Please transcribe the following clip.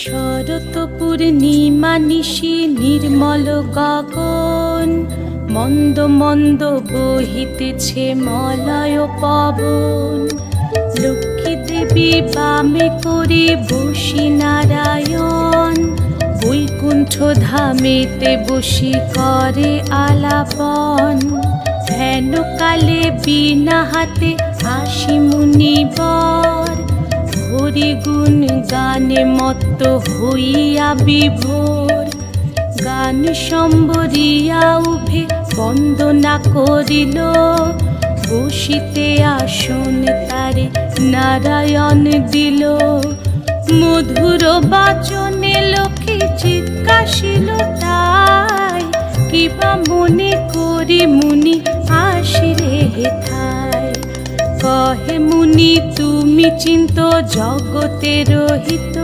শরৎ পূর্ণিমা নিশি নির্মল গগন, মন্দ মন্দ বহিতেছে মলয় পবন। লক্ষ্মী দেবী বামে করে বসি নারায়ণ, বৈকুণ্ঠ ধামেতে বসি করে আলাপন। হেন কালে বিনা হাতে আসি মুনিবর, হরি গুণ গানে মত্ত হইয়া বিভোর। গান সম্বরিয়া উভে বন্দনা করিল, বসিতে আসন তারে নারায়ণ দিল। মধুর বাচনে লোকে জিজ্ঞাসিল তাই, কিবা মনে করি মুনি আসিলে হেথায়। কহে মুনি তুমি চিন্ত জগতের হিত,